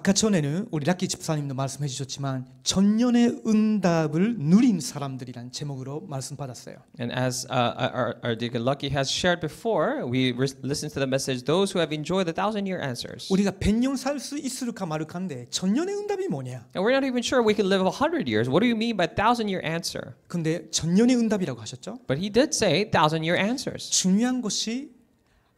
아까 전에는 우리 락키 집사님도 말씀해 주셨지만 전년의 응답을 누린 사람들이란 제목으로 말씀 받았어요. And as our deacon Lucky has shared before, we listened to the message, those who have enjoyed the 1,000-year answers. 우리가 100년 살 수 있을까 말까인데 전년의 응답이 뭐냐? And we're not even sure we can live 100 years. What do you mean by 1,000-year answer? 근데 전년의 응답이라고 하셨죠? But he did say 1,000-year answers. 중요한 것이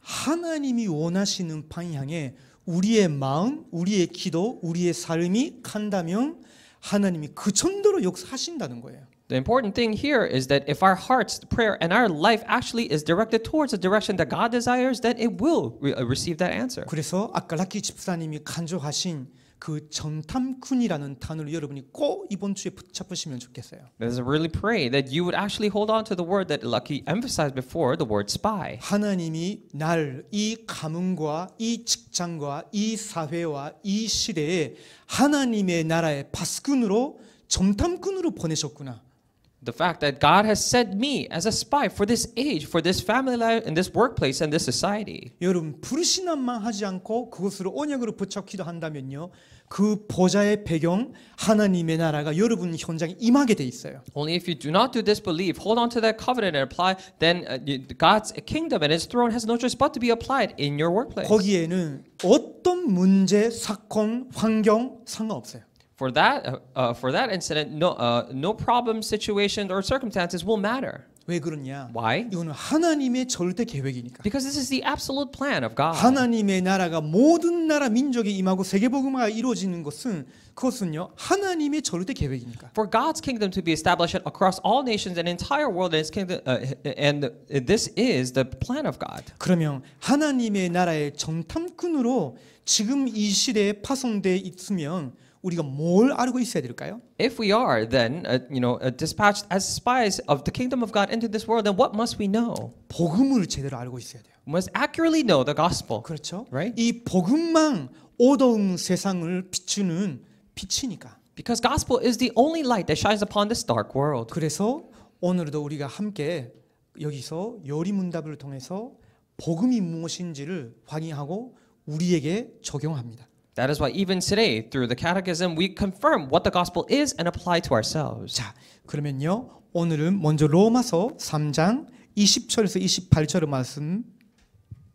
하나님이 원하시는 방향에 우리의 마음, 우리의 기도, 우리의 삶이 간다면 하나님이 그 정도로 역사하신다는 거예요. The important thing here is that if our hearts, prayer, and our life actually is directed towards the direction that God desires, then it will receive that answer. 그래서 아까 락키 집사님이 간조하신 그 전탐꾼이라는 단어를 여러분이 꼭 이번 주에 붙잡으시면 좋겠어요. Let's really pray that you would actually hold on to the word that Lucky emphasized before, the word spy. 하나님이 날 이 가문과 이 직장과 이 사회와 이 시대에 하나님의 나라의 파수꾼으로 전탐꾼으로 보내셨구나. The fact that God has sent me as a spy for this age, for this family life, in this workplace, and this society. 여러분 부르시나만 하지 않고 그것으로 언약으로 붙잡기도 한다면요, 그 보좌의 배경 하나님의 나라가 여러분 현장에 임하게 돼 있어요. Only if you do not do this belief, hold on to that covenant and apply, then God's kingdom and His throne has no choice but to be applied in your workplace. 거기에는 어떤 문제, 사건, 환경 상관없어요. For that incident, no problem, situation, or circumstances will matter. 왜 그러냐? Why? 이거는 하나님의 절대 계획이니까. Because this is the absolute plan of God. 하나님의 나라가 모든 나라 민족에 임하고 세계복음화가 이루어지는 것은 그것은요 하나님의 절대 계획이니까. For God's kingdom to be established across all nations and entire world, and His kingdom, and this is the plan of God. 그러면 하나님의 나라의 전탐꾼으로 지금 이 시대에 파송돼 있으면 우리가 뭘 알고 있어야 될까요? If we are then, dispatched as spies of the kingdom of God into this world, then what must we know? 복음을 제대로 알고 있어야 돼요. We must accurately know the gospel. 그렇죠? Right? 이 복음만 어두운 세상을 비추는 빛이니까. Because gospel is the only light that shines upon this dark world. 그래서 오늘도 우리가 함께 여기서 요리문답을 통해서 복음이 무엇인지를 확인하고 우리에게 적용합니다. That is why even today, through the catechism, we confirm what the gospel is and apply to ourselves. 자, 그러면요. 오늘은 먼저 로마서 3장 20절에서 28절의 말씀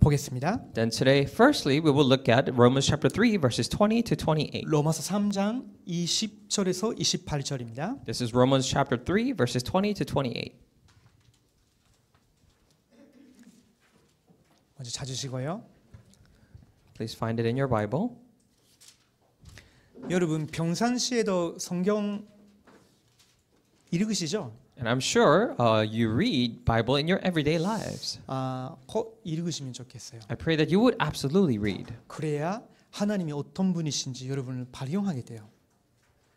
보겠습니다. Then today, firstly, we will look at Romans chapter 3, verses 20 to 28. 로마서 3장 20절에서 28절입니다. This is Romans chapter 3, verses 20 to 28. 먼저 찾으시고요. Please find it in your Bible. 여러분 평상시에도 성경 읽으시죠? And I'm sure you read Bible in your everyday lives. 꼭 읽으시면 좋겠어요. I pray that you would absolutely read. 그래야 하나님이 어떤 분이신지 여러분을 발견하게 돼요.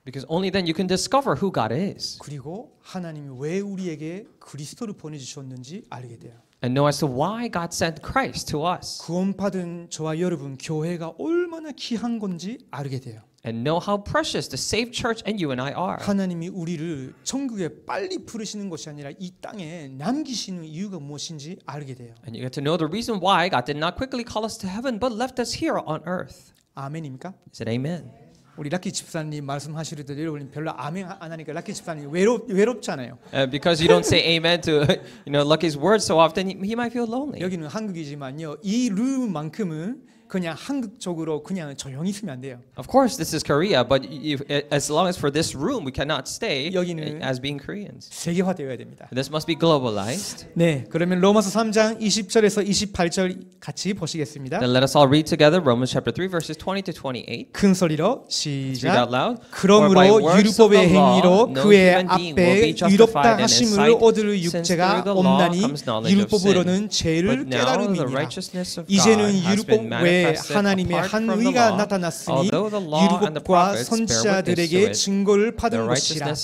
Because only then you can discover who God is. 그리고 하나님이 왜 우리에게 그리스도를 보내주셨는지 알게 돼요. And know as to why God sent Christ to us. 구원받은 저와 여러분 교회가 얼마나 귀한 건지 알게 돼요. And know how precious the saved church and you and I are. 하나님이 우리를 천국에 빨리 부르시는 것이 아니라 이 땅에 남기시는 이유가 무엇인지 알게 돼요. And you get to know the reason why God did not quickly call us to heaven but left us here on earth. 아멘입니까? Is it amen? 우리 락키 집사님 말씀하시려도 여러분 별로 아멘 안 하니까 락키 집사님 외롭잖아요. Because you don't say amen to Lucky's words so often, he might feel lonely. 여기는 한국이지만요. 이 룸만큼은 그냥 한국적으로 그냥 조용히 있으면 안 돼요. Of course, this is Korea, but as long as for this room, we cannot stay 여기는 as being Koreans. 세계화되어야 됩니다. This must be globalized. 네, 그러면 로마서 3장 20절에서 28절 같이 보시겠습니다. Then let us all read together Romans chapter 3 verses 20 to 28. 큰 소리로 Let's read out 시작. loud. 그러므로 율법의 행위로 그의 앞에 의롭다 하심을 얻을 육체가 없나니 율법으로는 죄를 깨달음이니라. 이제는 율법 외에 하나님의 한 의가 나타났으니 율법과 선지자들에게 증거를 받은 것이라.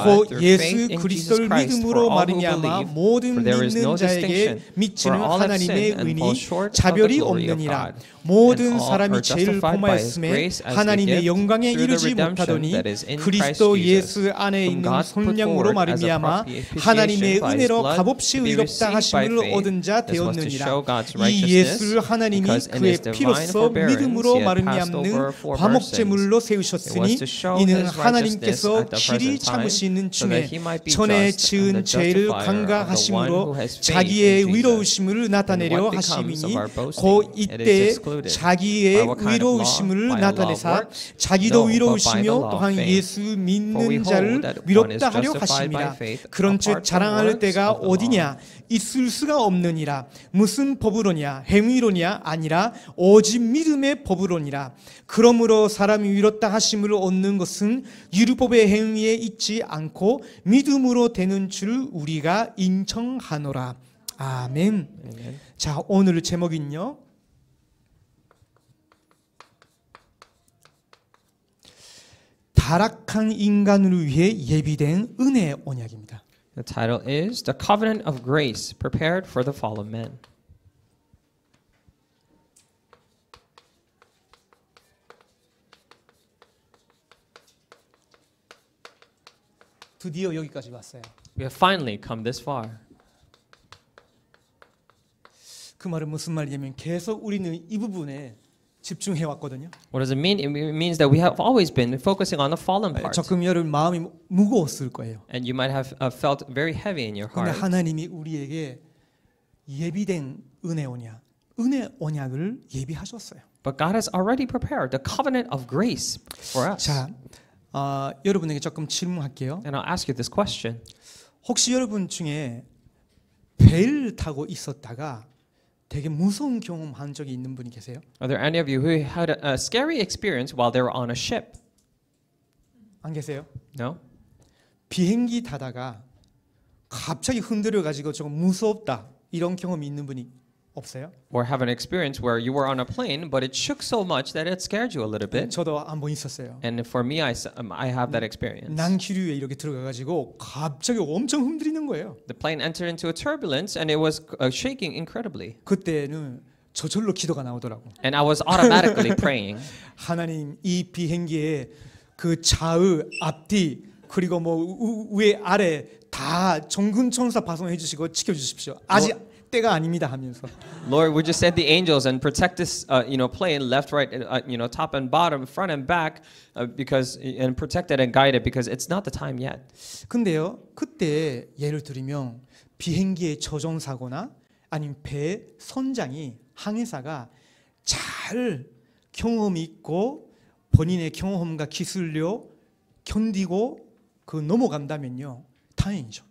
곧 예수 그리스도를 믿음으로 말미암아 모든 믿는 자에게 미치는 하나님의 의니 자별이 없느니라. 모든 사람이 죄를 범하였음에 하나님의 영광에 이르지 못하더니 그리스도 예수 안에 있는 성령으로 말미암아 하나님의 은혜로 값없이 의롭다 하심을 얻은 자 되었느니라. 이 예수를 하나님이 그의 피 이로써 믿음으로 말미암는 화목제물로 세우셨으니 이는 하나님께서 길이 참으시는 중에 전에 지은 죄를 관가하심으로 자기의 위로우심을 나타내려 하심이니 곧 이때 자기의 위로우심을 나타내사 자기도 위로우시며 또한 예수 믿는 자를 위롭다 하려 하심이라. 그런즉 자랑할 때가 어디냐? 있을 수가 없느니라. 무슨 법으로냐? 행위로냐? 아니라 오직 믿음의 법으로니라. 그러므로 사람이 위롭다 하심을 얻는 것은 율법의 행위에 있지 않고 믿음으로 되는 줄 우리가 인정하노라. 아멘. 자, 오늘 제목은요, 타락한 인간을 위해 예비된 은혜의 언약입니다. The title is The Covenant of Grace Prepared for the Fallen Man. 드디어 여기까지 왔어요. We have finally come this far. 그 말은 무슨 말이냐면 계속 우리는 이 부분에 집중해 왔거든요. What does it mean? It means that we have always been focusing on the fallen part. 조금 여러분 마음이 무거웠을 거예요. And you might have felt very heavy in your 그런데 heart. 하나님이 우리에게 예비된 은혜 언약을 예비하셨어요. But God has already prepared the covenant of grace for us. 자, 여러분에게 조금 질문할게요. And I'll ask you this question. 혹시 여러분 중에 배를 타고 있었다가 되게 무서운 경험한 적이 있는 분이 계세요? Are there any of you who had a scary experience while they were on a ship? 안 계세요? No? 비행기 타다가 갑자기 흔들려 가지고 좀 무섭다 이런 경험이 있는 분이 없어요? Or have an experience where you were on a plane but it shook so much that it scared you a little bit? 저도 한 번 있었어요. And for me, I have that experience. 난기류에 이렇게 들어가 가지고 갑자기 엄청 흔들리는 거예요. The plane entered into a turbulence and it was shaking incredibly. 그때는 저절로 기도가 나오더라고. And I was automatically praying. 하나님, 이 비행기에 그 좌우 앞뒤 그리고 뭐 위에 아래 다 정군 천사 파송해 주시고 지켜 주십시오. 아직 때가 아닙니다 하면서. Lord, would you send the angels and protect this, plane left, right, top and bottom, front and back, and protect it and guide it because it's not the time yet. 근데요, 그때 예를 들면 비행기의 조종 사고나 아니면 배 선장이 항해사가 잘 경험 있고 본인의 경험과 기술로 견디고 그 넘어간다면요, 다행이죠.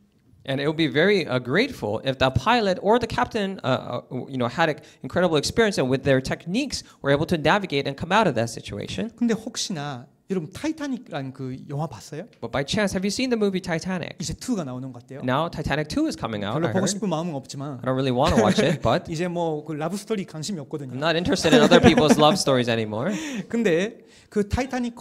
And it would be very grateful if the pilot or the captain, had an incredible experience and with their techniques were able to navigate and come out of that situation. 근데 혹시나 여러분 타이타닉이라는 그 영화 봤어요? But by chance, have you seen the movie Titanic? 이제 2가 나오는 것 같아요. Now Titanic 2 is coming out. 별로 I 보고 heard. 싶은 마음은 없지만. I don't really want to watch it, but 이제 뭐 그 라브 스토리 관심이 없거든요. I'm not interested in other people's love stories anymore. 근데 그 타이타닉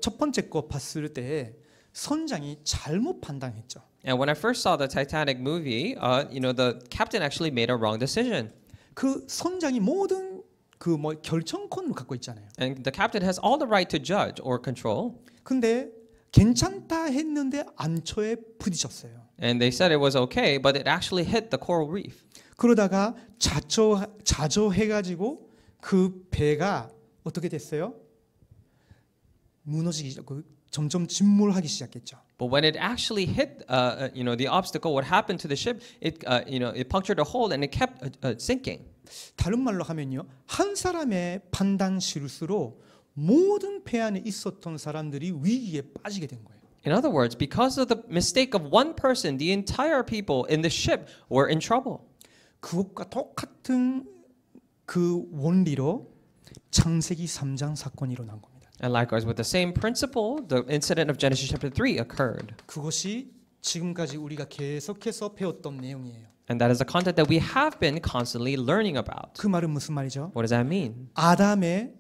첫 번째 거 봤을 때 선장이 잘못 판단했죠. And when I first saw the Titanic movie, the captain actually made a wrong decision. 그 선장이 모든 그 뭐 결정권을 갖고 있잖아요. And the captain has all the right to judge or control. 근데 괜찮다 했는데 안초에 부딪혔어요. And they said it was okay, but it actually hit the coral reef. 그러다가 자조해가지고 그 배가 어떻게 됐어요? 무너지기 점점 침몰하기 시작했죠. But when it actually hit, the obstacle, what happened to the ship? It punctured a hole and it kept sinking. 다른 말로 하면요, 한 사람의 판단 실수로 모든 배 안에 있었던 사람들이 위기에 빠지게 된 거예요. In other words, because of the mistake of one person, the entire people in the ship were in trouble. 그것과 똑같은 그 원리로 창세기 3장 사건이 일어난 겁니다. And likewise, with the same principle, the incident of Genesis chapter 3 occurred. 그것이 지금까지 우리가 계속해서 배웠던 내용이에요. And that is the content that we have been constantly learning about. 그 말은 무슨 말이죠? What does that mean? 아담의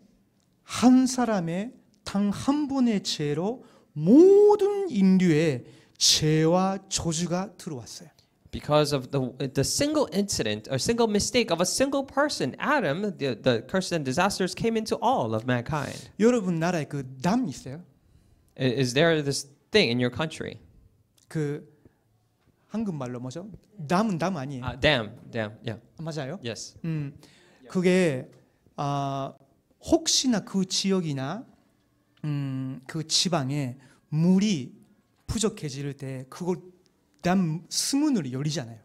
한 사람의 단 한 분의 죄로 모든 인류의 죄와 저주가 들어왔어요. Because of the single incident, a single mistake of a single person, Adam, the curses and disasters came into all of mankind. 여러분 나라에 그 담 있어요? Is there this thing in your country? 그 한국말로 뭐죠? 담은 아니에요. Dam, yeah. 맞아요? Yes. 그게 혹시나 그 지역이나 그 지방에 물이 부족해질 때 그걸 단 스문으로 열리잖아요.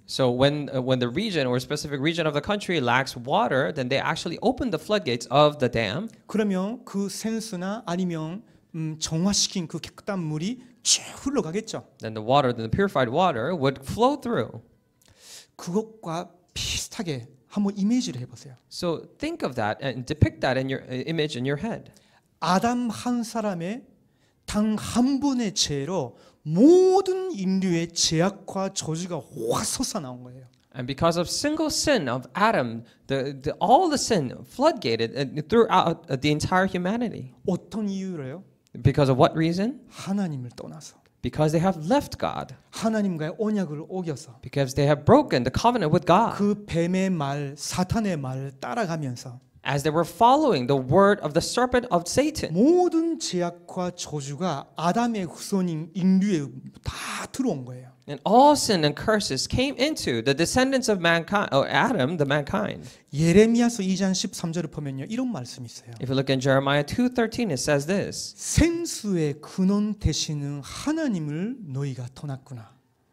So when the region or a specific region of the country lacks water, then they actually open the floodgates of the dam. 그러면 그 생수나 아니면 정화시킨 그 깨끗한 물이 쭉 흘러가겠죠. Then the purified water would flow through. 그것과 비슷하게 한번 이미지를 해보세요. So think of that and depict that in your image in your head. 아담 한 사람의 단 한 번의 죄로 모든 인류의 죄악과 저주가 확 솟아나온 거예요. And because of single sin of Adam, all the sin floodgated throughout the entire humanity. 어떤 이유로요? Because of what reason? 하나님을 떠나서. Because they have left God. 하나님과의 언약을 어겨서. Because they have broken the covenant with God. 그 뱀의 말, 사탄의 말을 따라가면서. As they were following the word of the serpent of Satan. 모든 죄악과 저주가 아담의 후손인 인류에 다 들어온 거예요. And all sin and curses came into the descendants of mankind, or Adam, the mankind. 예레미야서 2장 13절을 보면요, 이런 말씀이 있어요. If you look in Jeremiah 2:13, it says this. 생수의 근원 되시는 하나님을 너희가 떠났구나.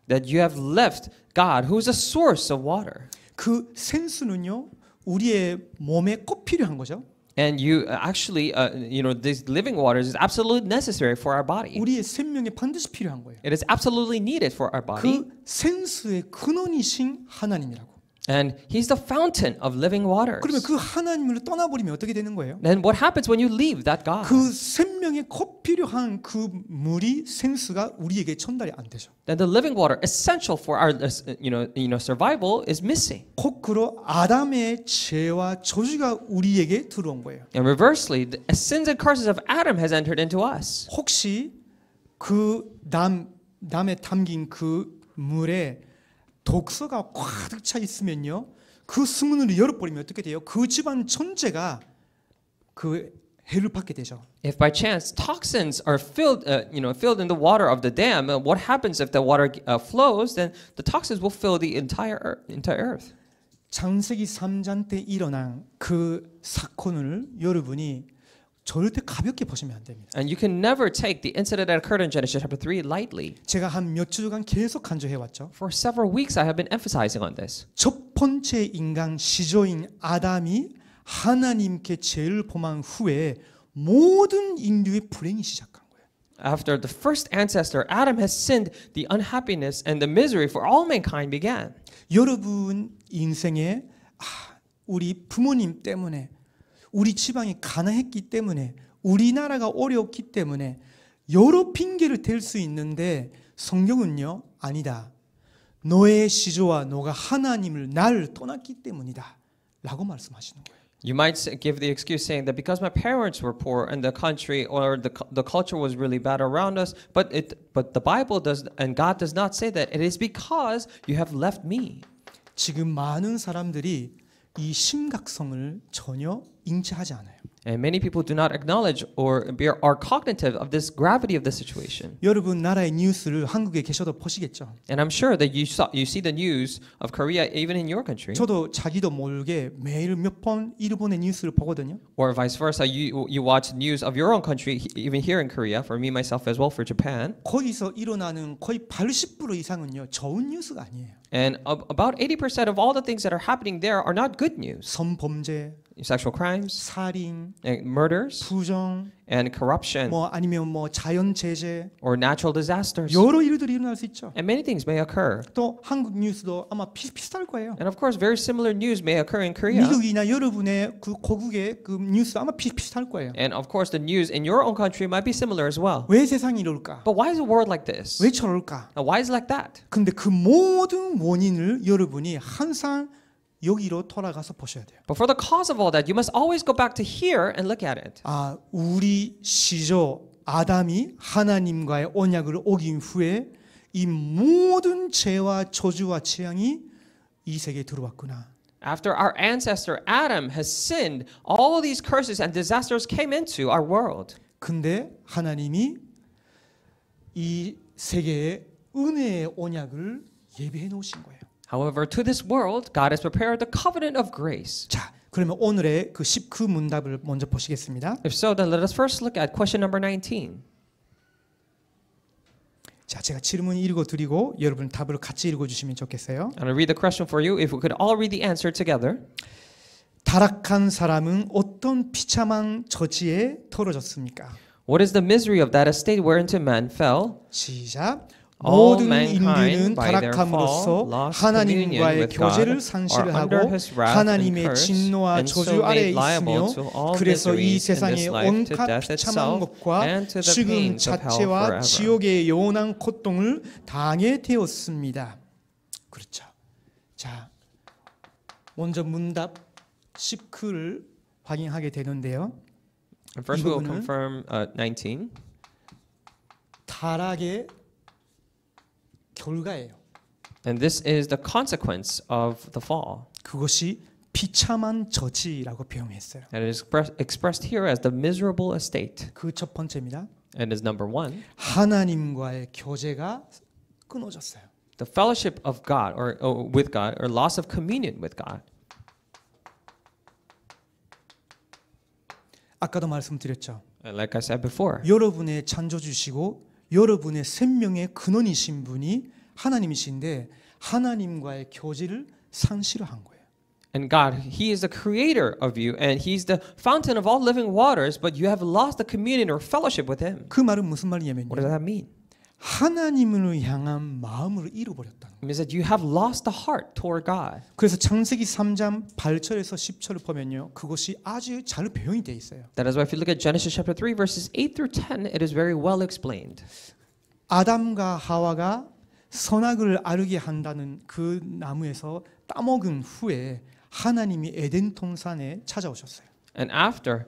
That you have left God, who is the source of water. 그 생수는요, 우리의 몸에 꼭 필요한 거죠. And you actually, this living water is absolutely necessary for our body. 우리의 생명에 반드시 필요한 거예요. It is absolutely needed for our body. 그 생수의 근원이신 하나님이라고. And He's the fountain of living waters. 그러면 그 하나님을 떠나버리면 어떻게 되는 거예요? Then what happens when you leave that God? 그 생명에 꼭 필요한 그 물이 생수가 우리에게 전달이 안 되죠. Then the living water, essential for our, survival, is missing. 거꾸로 아담의 죄와 저주가 우리에게 들어온 거예요. And reversely, the sins and curses of Adam has entered into us. 혹시 그 남에 담긴 그 물에 독소가 가득 차 있으면요, 그 수문을 열어버리면 어떻게 돼요? 그 집안 전체가 그 해를 받게 되죠. If by chance toxins are filled in the water of the dam, what happens if the water flows? Then the toxins will fill the entire earth. 창세기 3장 때 일어난 그 사건을 여러분이 절대 가볍게 보시면 안 됩니다. And you can never take the incident that occurred in Genesis chapter 3 lightly. 제가 한 몇 주간 계속 강조해 왔죠. For several weeks I have been emphasizing on this. 첫 번째 인간 시조인 아담이 하나님께 죄를 범한 후에 모든 인류의 불행이 시작한 거예요. After the first ancestor Adam has sinned, the unhappiness and the misery for all mankind began. 여러분 인생에 우리 부모님 때문에, 우리 지방이 가난했기 때문에, 우리나라가 어려웠기 때문에 여러 핑계를 댈 수 있는데 성경은요, 아니다. 너의 시조와 너가 하나님을 나를 떠났기 때문이다 라고 말씀하시는 거예요. You might give the excuse saying that because my parents were poor and the country or the culture was really bad around us, but the Bible does and God does not say that. It is because you have left me. 지금 많은 사람들이 이 심각성을 전혀 인지하지 않아요. And many people do not acknowledge or are cognitive of this gravity of the situation. 여러분 나라의 뉴스를 한국에 계셔도 보시겠죠. And I'm sure that you see the news of Korea even in your country. 저도 자기도 모르게 매일 몇 번 일본의 뉴스를 보거든요. Or vice versa, you watch news of your own country even here in Korea. For me myself as well, for Japan. 거기서 일어나는 거의 80% 이상은요, 좋은 뉴스가 아니에요. And about 80% of all the things that are happening there are not good news. 성범죄, sexual crimes, 살인, and murders, 부정, and corruption, 뭐 아니면 뭐 자연 재해, or natural disasters. 여러 일들이 일어날 수 있죠. And many things may occur. 또 한국 뉴스도 아마 비슷할 거예요. And of course, very similar news may occur in Korea. 미국이나 여러분의 그 고국의 그 뉴스 아마 비슷할 거예요. And of course, the news in your own country might be similar as well. 왜 세상이 이럴까? But why is the world like this? 왜 저럴까? Why is it like that? 근데 그 모든 원인을 여러분이 항상 여기로 돌아가서 보셔야 돼요. But for the cause of all that, you must always go back to here and look at it. 우리 시조 아담이 하나님과의 언약을 어긴 후에 이 모든 죄와 저주와 재앙이 이 세계에 들어왔구나. After our ancestor Adam has sinned, all these curses and disasters came into our world. 근데 하나님이 이 세계에 은혜의 언약을 예비해 놓으신 거예요. However, to this world, God has prepared the covenant of grace. 자, 그러면 오늘의 그 19 문답을 먼저 보시겠습니다. If so, then let us first look at question number 19. 자, 제가 질문 읽어 드리고 여러분 답을 같이 읽어 주시면 좋겠어요. And I'll read the question for you. If we could all read the answer together. 타락한 사람은 어떤 비참한 저지에 떨어졌습니까? What is the misery of that estate whereinto man fell? 시작. All 모든 mankind 인류는 by their 타락함으로써 fall lost 하나님과의 communion with 교제를 God, are 상실하고 under His wrath and 하나님의 curse, 진노와 and so 저주 아래에 made liable 있으며 to all 그래서 이 miseries in 세상의 this life, to 온갖 death 비참한 itself, 것과 and to the 죽음 pains of hell 자체와 forever. 지옥의 영원한 고통을 당해 되었습니다. 그렇죠. 자, 먼저 문답 19를 확인하게 되는데요. First, we will confirm 19. 타락의 결과예요. And this is the consequence of the fall. 그것이 비참한 저지라고 표현했어요. And it is expressed here as the miserable estate. 그 첫 번째입니다. And is number one. 하나님과의 교제가 끊어졌어요. The fellowship of God or with God or loss of communion with God. 아까도 말씀드렸죠. And like I said before. 여러분의 창조 주시고 여러분의 생명의 근원이신 분이 하나님이신데 하나님과의 교제를 상실한 거예요. And God, He is the creator of you and He's the fountain of all living waters, but you have lost the communion or fellowship with Him. 그 말은 무슨 말이냐면요. What does that mean? 하나님을 향한 마음을 잃어버렸다는 거예요. It means that you have lost the heart toward God. 그래서 창세기 3장 8절에서 10절을 보면요. 그것이 아주 잘 표현이 되어 있어요. That is why if you look at Genesis chapter 3 verses 8 through 10, it is very well explained. 아담과 하와가 선악을 알게 한다는 그 나무에서 따먹은 후에 하나님이 에덴 동산에 찾아오셨어요. And after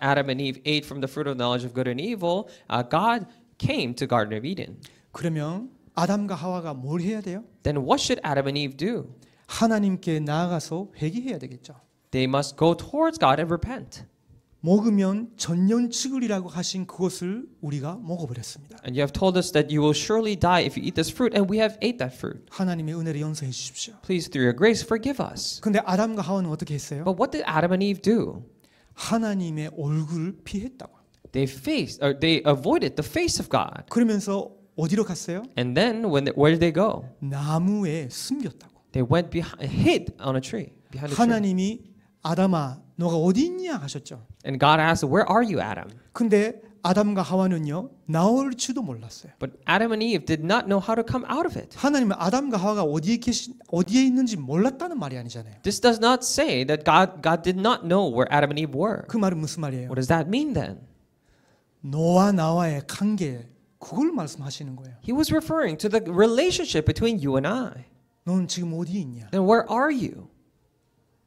Adam and Eve ate from the fruit of knowledge of good and evil, God came to Garden of Eden. 그러면 아담과 하와가 뭘 해야 돼요? Then what should Adam and Eve do? 하나님께 나아가서 회개해야 되겠죠. They must go towards God and repent. 먹으면 전년치글이라고 하신 그것을 우리가 먹어버렸습니다. And you have told us that you will surely die if you eat this fruit, and we have ate that fruit. 하나님의 은혜를 용서해 주십시오. Please, through your grace, forgive us. 근데 아담과 하와는 어떻게 했어요? But what did Adam and Eve do? 하나님의 얼굴을 피했다고. They avoided the face of God. 그러면서 어디로 갔어요? And then where did they go? 나무에 숨겼다고. They went hid on a tree, behind a tree. 하나님이 아담아, 너가 어디 있냐 하셨죠. And God asked, "Where are you, Adam?" 근데 아담과 하와는요 나올지도 몰랐어요. But Adam and Eve did not know how to come out of it. 하나님은 아담과 하와가 어디에 있는지 몰랐다는 말이 아니잖아요. This does not say that God did not know where Adam and Eve were. 그 말은 무슨 말이에요? What does that mean then? 너와 나와의 관계 그걸 말씀하시는 거예요. He was referring to the relationship between you and I. 너는 지금 어디에 있냐? Then where are you?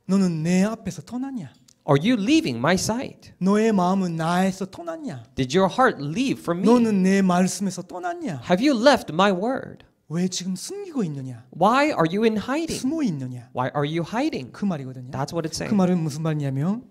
너는 내 앞에서 떠났냐? Are you leaving my sight? 너의 마음은 나에서 떠났냐? Did your heart leave from me? 너는 내 말씀에서 떠났냐? Have you left my word? 왜 지금 숨기고 있느냐? Why are you in hiding? 숨어 있느냐? Why are you hiding? 그 말이거든요. That's what it's 그 saying. 말은 무슨 말이냐면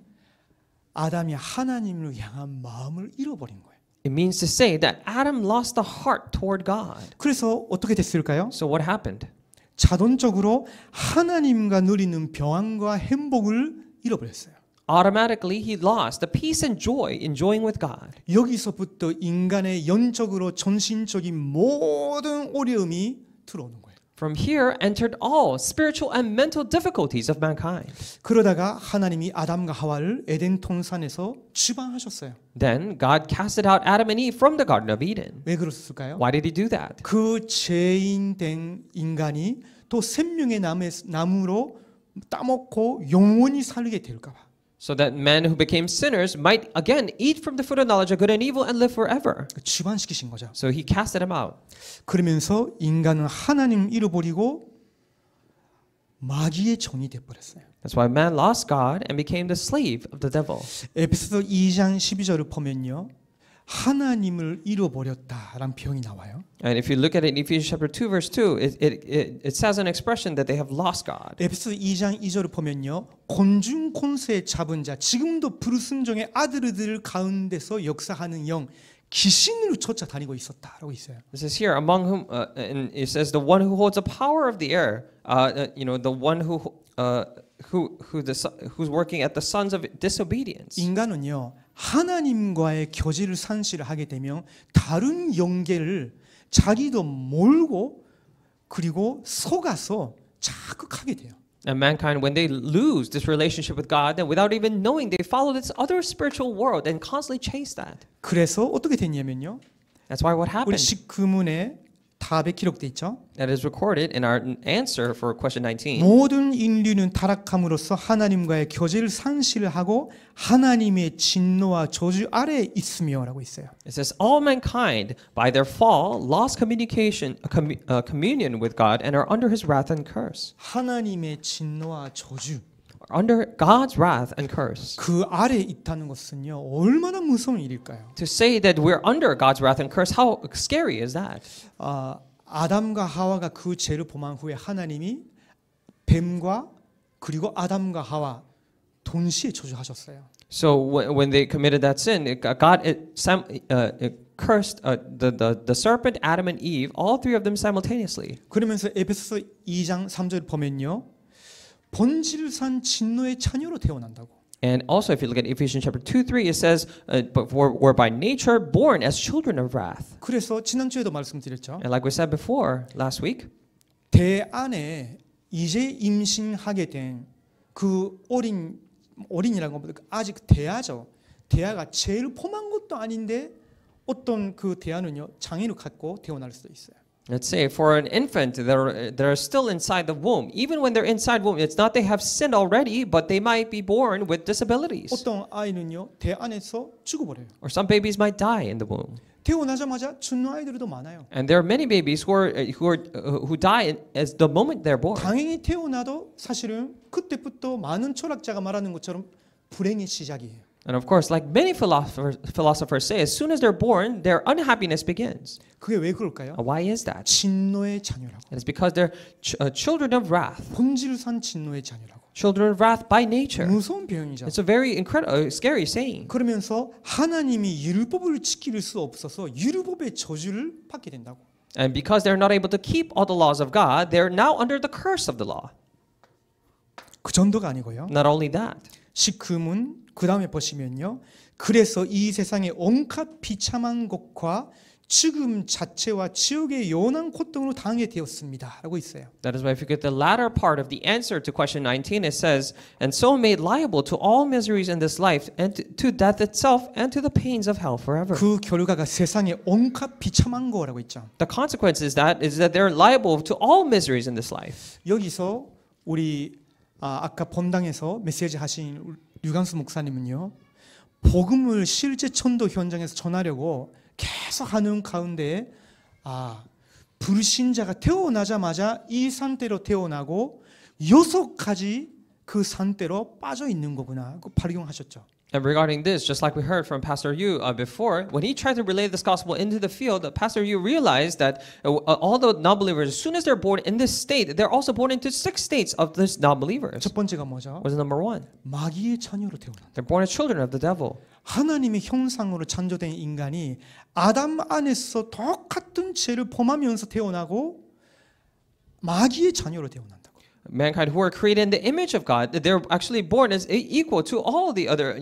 아담이 하나님을 향한 마음을 잃어버린 거예요. It means to say that Adam lost the heart toward God. 그래서 어떻게 됐을까요? So what happened? 자동적으로 하나님과 누리는 평안과 행복을 잃어버렸어요. Automatically he lost the peace and joy enjoying with God. 여기서부터 인간의 영적으로 전신적인 모든 어려움이 들어오는 거예요. From here entered all spiritual and mental difficulties of mankind. 그러다가 하나님이 아담과 하와를 에덴 동산에서 추방하셨어요. Then God casted out Adam and Eve from the Garden of Eden. 왜 그랬을까요? Why did he do that? 그 죄인된 인간이 또 생명의 나무로 따먹고 영원히 살게 될까 봐. So that men who became sinners might again eat from the fruit of knowledge of good and evil and live forever. 추방시키신 거죠. So he casted them out. 그러면서 인간은 하나님 잃어버리고 마귀의 종이 돼 버렸어요. That's why man lost God and became the slave of the devil. 에베소서 2장 12절을 보면요. 하나님을 잃어버렸다라는 표현이 나와요. And if you look at it in Ephesians chapter 2 verse 2, it says an expression that they have lost God. 에베소서 2장 2절을 보면요. 곤중 곤세 잡은 자, 지금도 불순종의 아들들 가운데서 역사하는 영, 귀신으로 쫓아다니고 있었다라고 있어요. This is here among whom, and it says the one who holds the power of the air, the one who who's working at the sons of disobedience. 인간은요 하나님과의 교제를 상실하게 되면 다른 영계를 자기도 몰고 그리고 속아서 자극하게 돼요. And mankind, when they lose this relationship with God, then without even knowing, they follow this other spiritual world and constantly chase that. 그래서 어떻게 됐냐면요. That's why what 우리 happened. 19문에 답에 기록돼 있죠. That is recorded in our answer for question 19. 모든 인류는 타락함으로써 하나님과의 교제를 상실하고 하나님의 진노와 저주 아래에 있으며라고 있어요. It says all mankind by their fall lost communion with God and are under His wrath and curse. 하나님의 진노와 저주 Under God's wrath and curse. 그 아래에 있다는 것은요 얼마나 무서운 일일까요? To say that we're under God's wrath and curse, how scary is that? 아담과 하와가 그 죄를 범한 후에 하나님이 뱀과 그리고 아담과 하와 동시에 저주하셨어요. So when they committed that sin, God cursed the serpent, Adam and Eve, all three of them simultaneously. 그러면서 에베소서 2장 3절 보면요. 본질산 진노의 자녀로 태어난다고. And also, if you look at Ephesians chapter 2:3, it says, "But we're by nature born as children of wrath." 그래서 지난주에도 말씀드렸죠. And like we said before last week, 대안에 이제 임신하게 된 그 어린이라고 하면 아직 대아죠. 대아가 죄를 범한 것도 아닌데 어떤 그 대아는요 장애를 갖고 태어날 수도 있어요. let's say for an infant, they're still inside the womb. Even when they're inside womb, it's not they have sinned already, but they might be born with disabilities. 어떤 아이는요 대안에서 죽어버려요. Or some babies might die in the womb. 태어나자마자 죽는 아이들도 많아요. And there are many babies who die as the moment they're born. 당연히 태어나도 사실은 그때부터 많은 철학자가 말하는 것처럼 불행의 시작이에요. And of course, like many philosophers say, as soon as they're born, their unhappiness begins. 그게 왜 그럴까요? Why is that? 진노의 자녀라고. It's because they're children of wrath. 본질산 진노의 자녀라고. Children of wrath by nature. 무서운 표현이죠. It's a very scary saying. 그러면서 하나님이 율법을 지킬 수 없어서 율법의 저주를 받게 된다고. And because they're not able to keep all the laws of God, they're now under the curse of the law. 그 정도가 아니고요. Not only that. 시크문 그 다음에 보시면요. 그래서 이 세상의 온갖 비참한 것과 죽음 자체와 지옥의 영원한 고통으로 당하게 되었습니다. 라고 있어요. That is why if you get the latter part of the answer to question 19, it says, and so made liable to all miseries in this life, and to death itself, and to the pains of hell forever. 그 결과가 세상의 온갖 비참한 거라고 있죠. The consequence is that they're liable to all miseries in this life. 여기서 우리 아까 본당에서 메시지 하신 류강수 목사님은요. 복음을 실제 천도 현장에서 전하려고 계속 하는 가운데 불신자가 태어나자마자 이 상태로 태어나고 6가지 그 상태로 빠져 있는 거구나. 그 발견하셨죠. And regarding this, just like we heard from Pastor Yu before, when he tried to relay this gospel into the field, Pastor Yu realized that all the non-believers, as soon as they're born in this state, they're also born into 6 states of this non-believers. 첫 번째가 뭐죠? What's number 1? 마귀의 자녀로 태어난다. They're born as children of the devil. 하나님의 형상으로 창조된 인간이 아담 안에서 똑같은 죄를 범하면서 태어나고 마귀의 자녀로 태어난다. Mankind who are created in the image of God, they're actually born as equal to all the other,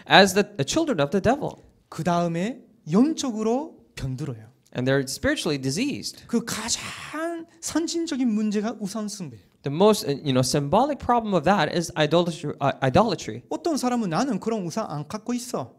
as the children of the devil. 그 다음에 영적으로 병들어요. And they're spiritually diseased. 그 가장 상징적인 문제가 우상 숭배. The most, symbolic problem of that is idolatry. 어떤 사람은 나는 그런 우상 안 갖고 있어.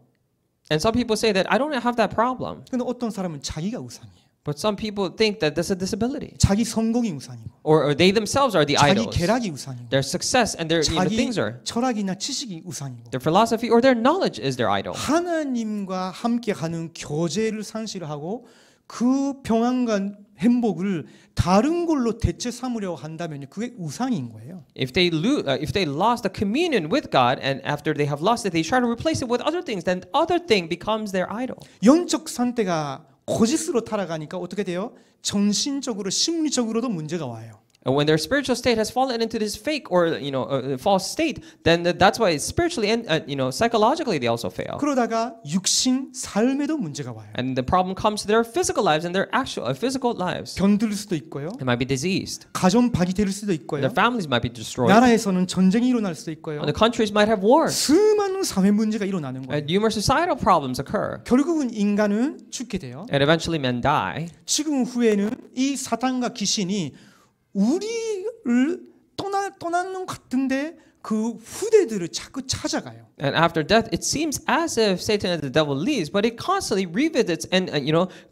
And some people say that I don't have that problem. 근데 어떤 사람은 자기가 우상이에요. But some people think that that's a disability. 자기 성공이 우상이고. Or they themselves are the 자기 idols. 계략이 우상이고. Their success and their 자기 things are. 철학이나 지식이 우상이고. Their philosophy or their knowledge is their idol. 하나님과 함께하는 교제를 상실하고 그 평안과 행복을 다른 걸로 대체 삼으려 한다면 그게 우상인 거예요. If they lost the communion with God and after they have lost it, they try to replace it with other things, then other thing becomes their idol. 영적 상태가 거짓으로 타락하니까 어떻게 돼요? 정신적으로 심리적으로도 문제가 와요. And when their spiritual state has fallen into this fake or false state, then that's why spiritually and psychologically they also fail. 그러다가 육신 삶에도 문제가 와요. And the problem comes to their physical lives and their actual physical lives. 병들 수도 있고요. They might be diseased. 가정 파괴될 수도 있고요. Their families might be destroyed. 나라에서는 전쟁이 일어날 수도 있고요. And the countries might have wars. 수많은 사회 문제가 일어나는 거예요. And numerous societal problems occur. 결국은 인간은 죽게 돼요. And eventually men die. 지금 후에는 이 사탄과 귀신이 우리를 떠나는 것 같은데 그 후대들을 자꾸 찾아가요. And after death, it seems as if Satan and the devil leaves, but it constantly revisits and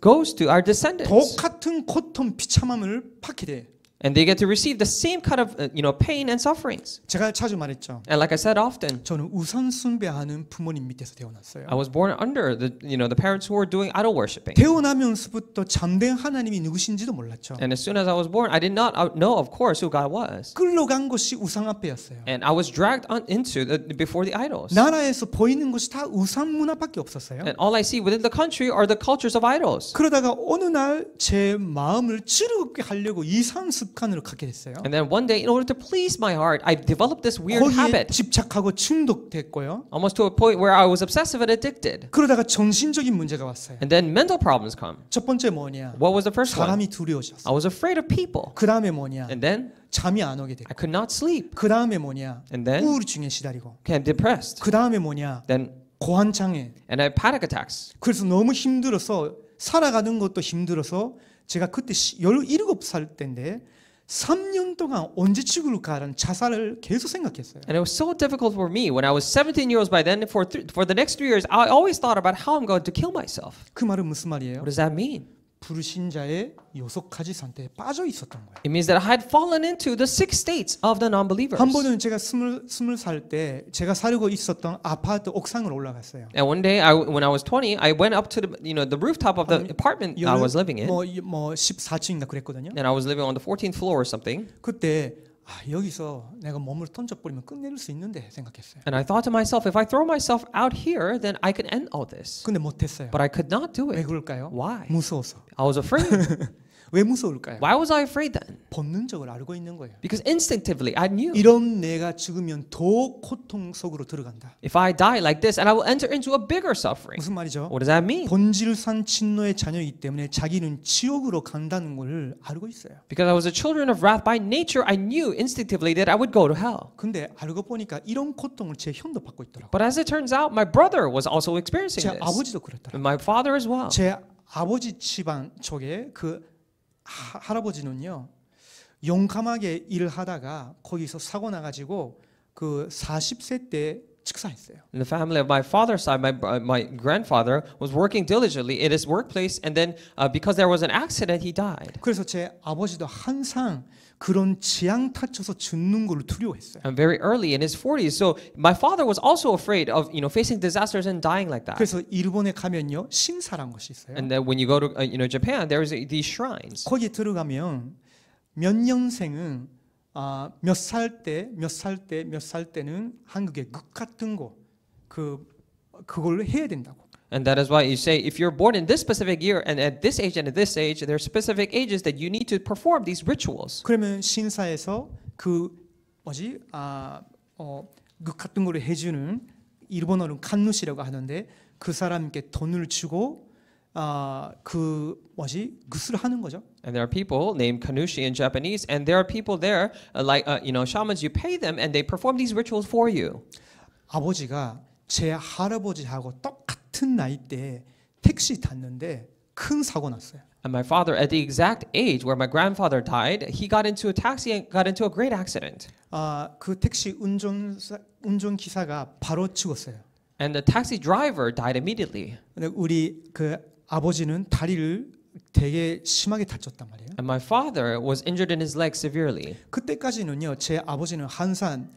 goes to our descendants. 똑같은 고통 비참함을 받게 돼. And they get to receive the same kind of pain and sufferings. 제가 자주 말했죠. And like I said often, 저는 우상 숭배하는 부모님 밑에서 태어났어요. I was born under the parents who were doing idol worshiping. 태어나면서부터 참된 하나님이 누구신지도 몰랐죠. And as soon as I was born, I did not know, of course, who God was. 끌려간 것이 우상 앞에였어요. And I was dragged into before the idols. 나라에서 보이는 것이 다 우상 문화밖에 없었어요. And all I see within the country are the cultures of idols. 그러다가 어느 날 제 마음을 즐겁게 하려고 이상 습관을 갖게 됐어요. And then one day, in order to please my heart, I developed this weird 거기에 habit. 집착하고 중독됐고요. Almost to a point where I was obsessive and addicted. 그러다가 정신적인 문제가 왔어요. And then mental problems come. 첫 번째 뭐냐? What was the first one? 사람이 두려워졌어요. I was afraid of people. 그 다음에 뭐냐? And then 잠이 안 오게 되고. I could not sleep. 그 다음에 뭐냐? And then 우울증에 시달리고. became depressed. 그 다음에 뭐냐? Then 고환장애. and I had panic attacks. 그래서 너무 힘들어서 살아가는 것도 힘들어서 제가 그때 17살 때인데 3년 동안 언제 죽을까라는 자살을 계속 생각했어요. And it was so difficult for me when I was 17 years by then. For the next 3 years, I always thought about how I'm going to kill myself. 그 말은 무슨 말이에요? What does that mean? 불신자의 요속하지 상태에 빠져 있었던 거예요. It means that I had fallen into the 6 states of the non-believers. 한 번은 제가 20살 때 제가 살고 있었던 아파트 옥상을 올라갔어요. And one day, when I was 20, I went up to the rooftop of the apartment I was living in. 뭐 14층인가 그랬거든요. And I was living on the 14th floor or something. 그때 여기서 내가 몸을 던져버리면 끝낼 수 있는데 생각했어요. And I thought to myself, if I throw myself out here, then I can end all this. 근데 못했어요. But I could not do 왜 it. 그럴까요? Why? 무서워서. I was afraid. 왜 무서울까요? Why was I afraid then? 본능적으로 알고 있는 거예요. Because instinctively I knew. 이런 내가 죽으면 더 고통 속으로 들어간다. If I die like this, and I will enter into a bigger suffering. 무슨 말이죠? What does that mean? 본질산 진노의 자녀이기 때문에 자기는 지옥으로 간다는 걸 알고 있어요. Because I was a children of wrath by nature, I knew instinctively that I would go to hell. 근데 알고 보니까 이런 고통을 제 형도 받고 있더라고요. But as it turns out, my brother was also experiencing 제 this. 아버지도 그랬더라고요. And my father as well. 제 아버지 집안 쪽에 그 할아버지는요 용감하게 일을 하다가 거기서 사고 나가지고 그 40세 때 즉사했어요. In the family of my father's side, my grandfather was working diligently in his workplace, and then because there was an accident, he died. 그래서 제 아버지도 항상 그런 지향 타쳐서 죽는 걸 두려워했어요. And very early in his 40s, so my father was also afraid of facing disasters and dying like that. 그래서 일본에 가면요 신사란 곳이 있어요. And then when you go to Japan, there is these shrines. 거기에 들어가면 몇 년생은 몇 살 때는 한국의 국 같은 거 그걸 해야 된다고. And that is why you say if you're born in this specific year and at this age and at this age, there are specific ages that you need to perform these rituals. 그러면 신사에서 그 국 같은 거를 해주는 일본어는 칸누시라고 하는데 그 사람께 돈을 주고 굿을 하는 거죠. And there are people named Kanushi in Japanese, and there are people there shamans. You pay them, and they perform these rituals for you. 아버지가 제 할아버지하고 똑같은 나이 때 택시 탔는데 큰 사고 났어요. And my father, at the exact age where my grandfather died, he got into a taxi and got into a great accident. 그 택시 운전기사가 바로 죽었어요. And the taxi driver died immediately. 근데 우리 그 아버지는 다리를 되게 심하게 다쳤단 말이에요. And my father was injured in his leg severely. 그때까지는요, 제 아버지는 항상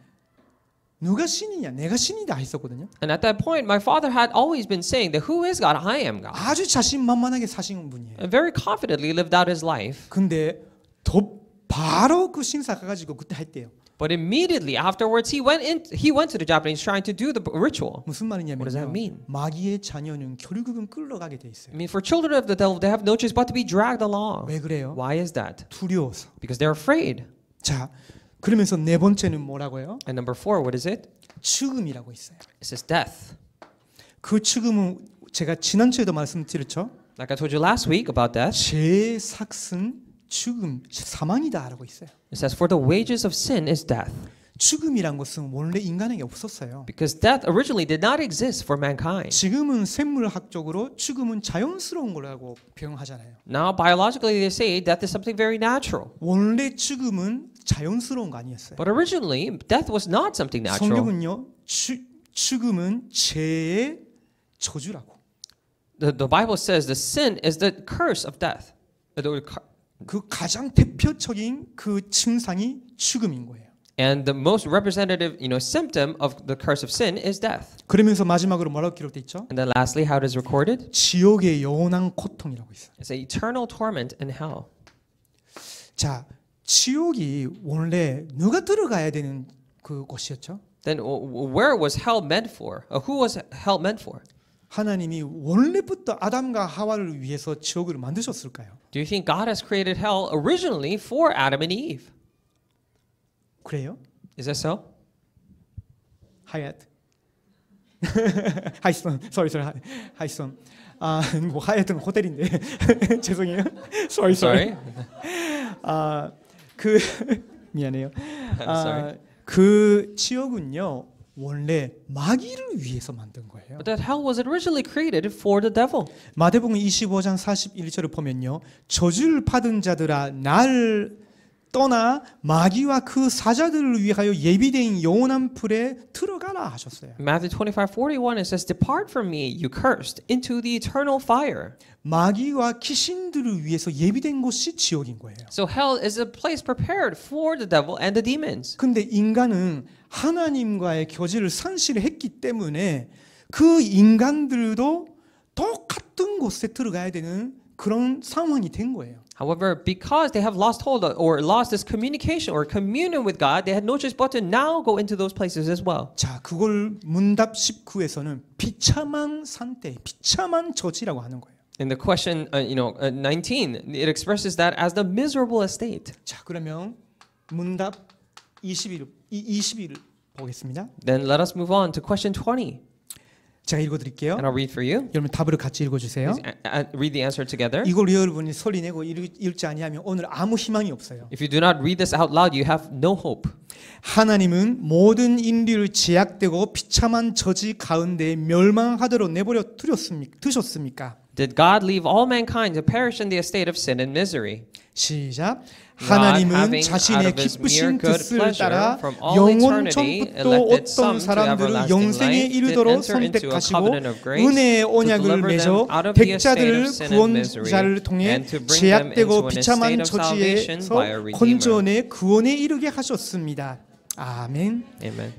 누가 신이냐, 내가 신이다 했었거든요. And at that point, my father had always been saying that who is God? I am God. 아주 자신만만하게 사신 분이에요. And very confidently lived out his life. 근데 바로 그 신사 가가지고 그때 했대요. But immediately afterwards, he went to the Japanese shrine to do the ritual. 무슨 말이냐면요. What does that mean? 마귀의 자녀는 결국은 끌려가게 돼 있어요. I mean, for children of the devil, they have no choice but to be dragged along. 왜 그래요? Why is that? 두려워서. Because they're afraid. 자, 그러면서 네 번째는 뭐라고요? And number 4, what is it? 죽음이라고 있어요. It says death. 그 죽음은 제가 지난주에도 말씀드렸죠. Like I told you last week about death. 죄의 삭은 죽음, 사망이다라고 있어요. It says for the wages of sin is death. 죽음이란 것은 원래 인간에게 없었어요. Because death originally did not exist for mankind. 지금은 생물학적으로 죽음은 자연스러운 거라고 표현하잖아요. Now biologically they say death is something very natural. 원래 죽음은 자연스러운 거 아니었어요. But originally death was not something natural. 성경은요, 죽음은 죄의 저주라고. The Bible says the sin is the curse of death. 그 가장 대표적인 그 증상이 죽음인 거예요. And the most representative, symptom of the curse of sin is death. 그러면서 마지막으로 뭐라고 기록돼 있죠? And then lastly, how it is recorded? 지옥의 영원한 고통이라고 있어요. It's a eternal torment in hell. 자, 지옥이 원래 누가 들어가야 되는 그 곳이었죠? Then where was hell meant for? Who was hell meant for? 하나님이 원래부터 아담과 하와를 위해서 지옥을 만드셨을까요? Do you think God has created hell originally for Adam and Eve? 그래요? Is that so? 하얏. 하이슨, sorry. 하이슨. 뭐 하얏은 호텔인데 죄송해요. sorry. 그 미안해요. 그 지옥은요 원래 마귀를 위해서 만든 거예요. But that hell was originally created for the devil. 마태복음 25장 41절을 보면요 저주를 받은 자들아 날 떠나 마귀와 그 사자들을 위하여 예비된 영원한 불에 들어가라 하셨어요. Matthew 25:41 it says, "Depart from me, you cursed, into the eternal fire." 마귀와 귀신들을 위해서 예비된 곳이 지옥인 거예요. So hell is a place prepared for the devil and the demons. 근데 인간은 하나님과의 교제를 상실했기 때문에 그 인간들도 똑같은 곳에 들어가야 되는 그런 상황이 된 거예요. However, because they have lost hold of, or lost this communication or communion with God, they had no choice but to now go into those places as well. 자, 그걸 문답 19에서는 비참한 상태, 비참한 저지라고 하는 거예요. In the question, 19, it expresses that as the miserable estate. 자, 그러면 문답 21 보겠습니다. Then let us move on to question 20. 제가 읽어드릴게요. And I'll read for you. 여러분 답을 같이 읽어주세요. Read the answer together. 이걸 여러분이 소리 내고 읽지 아니하면 오늘 아무 희망이 없어요. If you do not read this out loud, you have no hope. 하나님은 모든 인류를 제약되고 비참한 저지 가운데 멸망하도록 내버려 두셨습니까? Did God leave all mankind to perish in the estate of sin and misery? 시작. 하나님은 자신의 기쁘신 뜻을 따라 영원전부터 어떤 사람들을 영생에 이르도록 선택하시고 은혜의 언약을 맺어 백자들을 구원자를 통해 제약되고 비참한 저지에서 건져내 구원에 이르게 하셨습니다. 아멘.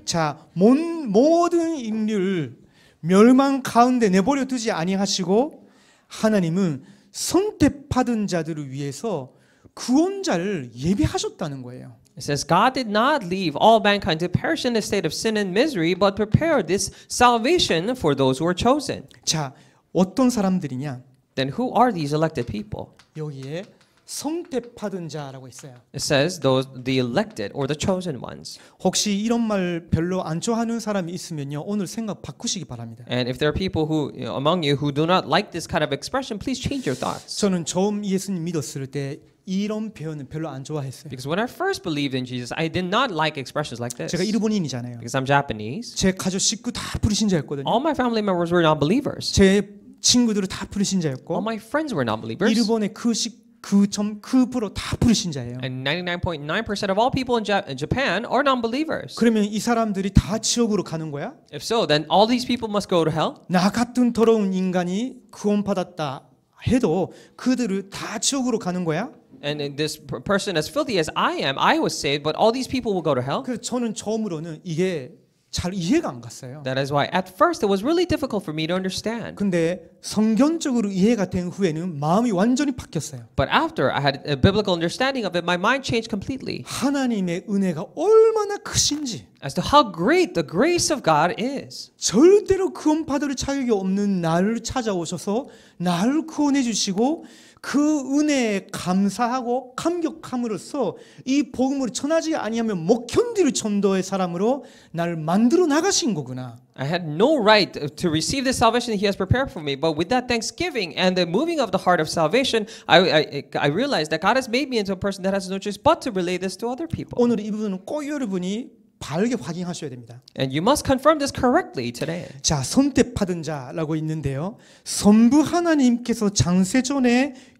자, 모든 인류를 멸망 가운데 내버려 두지 아니하시고 하나님은 선택받은 자들을 위해서 구원자를 예비하셨다는 거예요. It says God did not leave all mankind to perish in a state of sin and misery, but prepared this salvation for those who were chosen. 자, 어떤 사람들이냐? Then who are these elected people? 여기에 선택받은 자라고 있어요. It says those the elected or the chosen ones. 혹시 이런 말 별로 안 좋아하는 사람이 있으면요, 오늘 생각 바꾸시기 바랍니다. And if there are people who among you who do not like this kind of expression, please change your thoughts. 저는 처음 예수님 믿었을 때 이런 표현은 별로 안 좋아했어요. Because when I first believed in Jesus, I did not like expressions like this. 제가 일본인이잖아요. Because I'm Japanese. 제 가족 식구 다 불신자였거든요. All my family members were non-believers. 제 친구들은 다 불신자였고. All my friends were non-believers. 일본의 그 부로 다 불신자예요. And 99.9% of all people in Japan are non-believers. 그러면 이 사람들이 다 지옥으로 가는 거야? If so, then all these people must go to hell. 나 같은 더러운 인간이 구원받았다 해도 그들을 다 지옥으로 가는 거야? And this person as filthy as I am, I was saved, but all these people will go to hell. 그래서 저는 처음으로는 이게 잘 이해가 안 갔어요. That is why at first it was really difficult for me to understand. 근데 성경적으로 이해가 된 후에는 마음이 완전히 바뀌었어요. But after I had a biblical understanding of it, my mind changed completely. 하나님의 은혜가 얼마나 크신지, as to how great the grace of God is. 절대로 구원받을 자격이 없는 나를 찾아오셔서 나를 구원해 주시고 그 은혜에 감사하고 감격함으로써 이 복음을 전하지 아니하면 못 견딜 정도의 사람으로 나를 만들어 나가신 거구나. I had no right to receive the salvation He has prepared for me, but with that thanksgiving and the moving of the heart of salvation, I realized that God has made me into a person that has no choice but to relay this to other people. 오늘 이 부분은 꼭 여러분이 바르게 확인하셔야 됩니다. And you must confirm this correctly today. 자, 선택받은 자라고 있는데요. 선부 하나님께서 장세전에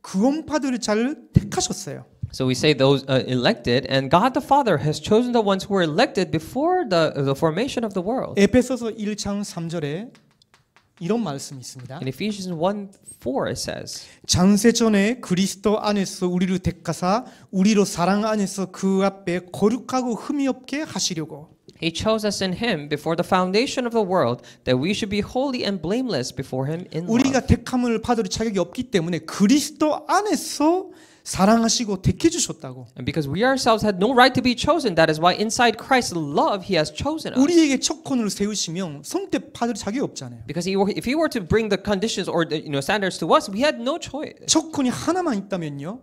구원받을 자를 택하셨어요. So we say those elected, and God the Father has chosen the ones who were elected before the formation of the world. 에베소서 1장 3절에 이런 말씀이 있습니다. In Ephesians 1:4 it says, 장세전에 그리스도 안에서 우리를 택하사 우리로 사랑 안에서 그 앞에 거룩하고 흠이 없게 하시려고. He chose us in Him before the foundation of the world, that we should be holy and blameless before Him in love. 우리가 택함을 받을 자격이 없기 때문에 그리스도 안에서 사랑하시고 택해 주셨다고. And because we ourselves had no right to be chosen, that is why inside Christ's love He has chosen us. 우리에게 척헌을 세우시면 선택받을 자격이 없잖아요. Because if He were to bring the conditions or the standards to us, we had no choice. 척헌이 하나만 있다면요,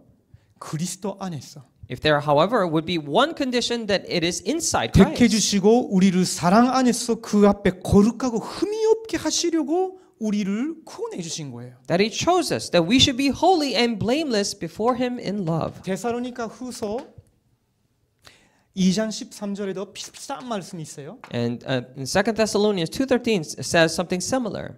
그리스도 안에서. If there, however, would be one condition that it is inside Christ. 택해 주시고 우리를 사랑 안에서 그 앞에 거룩하고 흠이 없게 하시려고 우리를 구원해 주신 거예요. That He chose us, that we should be holy and blameless before Him in love. 데살로니가 후서 2장 13절에도 비슷한 말씀이 있어요. And in 2 Thessalonians 2:13 says something similar.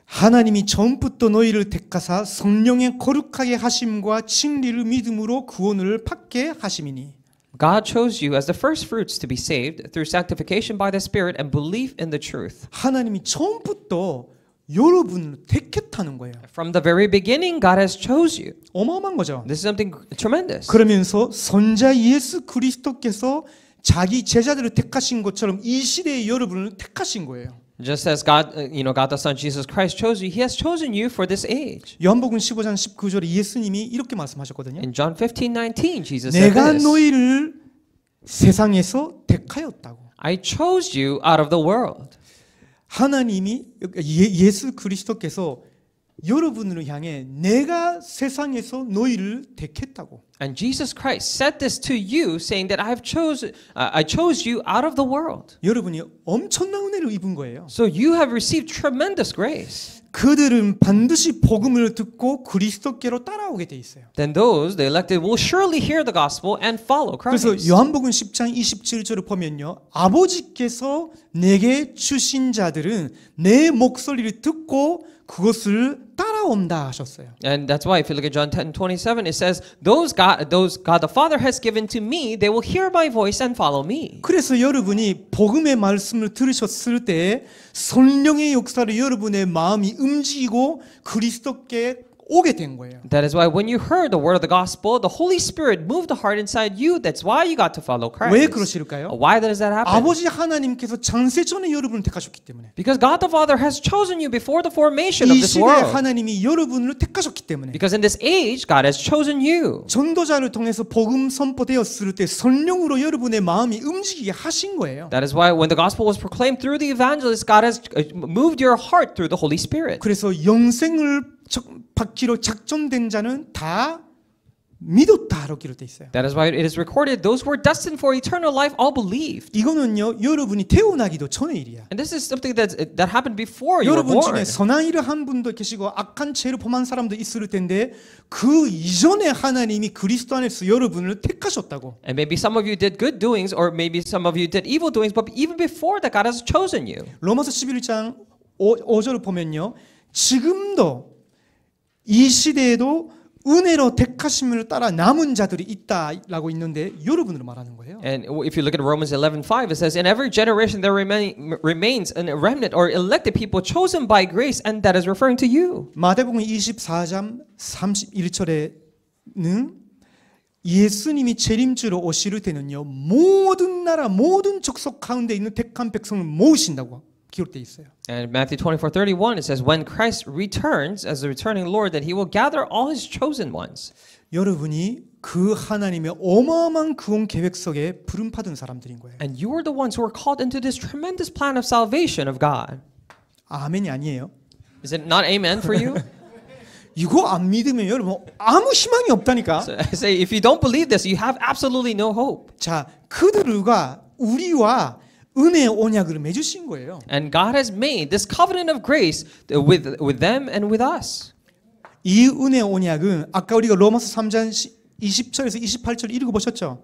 하나님이 전부터 너희를 택하사 성령의 거룩하게 하심과 진리를 믿음으로 구원을 받게 하심이니. God chose you as the first fruits to be saved through sanctification by the Spirit and belief in the truth. 하나님이 처음부터 여러분을 택했다는 거예요. From the very beginning, God has chose you. 어마어마한 거죠. This is something tremendous. 그러면서 선자 예수 그리스도께서 자기 제자들을 택하신 것처럼 이 시대의 여러분을 택하신 거예요. Just as God the Son Jesus Christ chose you, He has chosen you for this age. 요한복음 15장 19절에 예수님이 이렇게 말씀하셨거든요. In John 15:19, Jesus said 내가 this. 너희를 세상에서 택하였다고. I chose you out of the world. 하나님이 예수 그리스도께서 여러분을 향해 내가 세상에서 너희를 택했다고. And Jesus Christ said this to you, saying that I chose you out of the world. 여러분이 엄청난 은혜를 입은 거예요. So you have received tremendous grace. 그들은 반드시 복음을 듣고 그리스도께로 따라오게 돼 있어요. Then those the elected will surely hear the gospel and follow Christ. 그래서 요한복음 10장 27절을 보면요, 아버지께서 내게 주신 자들은 내 목소리를 듣고 그것을 따라온다 하셨어요. And that's why if you look at John 10:27, it says, those God the Father has given to me, they will hear my voice and follow me. 그래서 여러분이 복음의 말씀을 들으셨을 때 성령의 역사로 여러분의 마음이 움직이고 그리스도께 오게 된 거예요. That is why when you heard the word of the gospel, the Holy Spirit moved the heart inside you. That's why you got to follow Christ. 왜 그러실까요? Why does that happen? 아버지 하나님께서 장세전에 여러분을 택하셨기 때문에. Because God the Father has chosen you before the formation of 이 this 시대에 world. 하나님이 여러분을 택하셨기 때문에. Because in this age, God has chosen you. 전도자를 통해서 복음 선포되었을 때 성령으로 여러분의 마음이 움직이게 하신 거예요. That is why when the gospel was proclaimed through the evangelist, God has moved your heart through the Holy Spirit. 그래서 영생을 받기로 작정된 자는 다 믿었다라고 기록돼 있어요. That is why it is recorded, those who were destined for eternal life all believed. 이거는요, 여러분이 태어나기도 전의 일이야. And this is something that happened before you were 여러분 born. 중에 선한 일을 한 분도 계시고 악한 죄를 범한 사람도 있을 텐데 그 이전에 하나님이 그리스도 안에서 여러분을 택하셨다고. And maybe some of you did good doings, or maybe some of you did evil doings, but even before that, God has chosen you. 로마서 11장 5절을 보면요, 지금도 이 시대에도 은혜로 택하심을 따라 남은 자들이 있다라고 있는데 여러분으로 말하는 거예요. And if you look at Romans 11:5, it says, "In every generation there remains a remnant or elected people chosen by grace," and that is referring to you. 마태복음 24장 31절에는 예수님이 재림주로 오실 때는요, 모든 나라 모든 족속 가운데 있는 택한 백성을 모으신다고 기록되어 있어요. And Matthew 24:31 it says when Christ returns as the returning Lord that he will gather all his chosen ones. 여러분이 그 하나님의 어마어마한 구원 계획 속에 부름 받은 사람들인 거예요. And you are the ones who are called into this tremendous plan of salvation of God. 아멘이 아니에요. Is it not amen for you? 이거 안 믿으면 여러분 아무 희망이 없다니까. So I say if you don't believe this, you have absolutely no hope. 자, 그들과 우리와 은혜의 언약을 맺으신 거예요. And God has made this covenant of grace with them and with us. 이 은혜의 언약은 아까 우리가 로마서 3장 20절에서 28절 읽어보셨죠?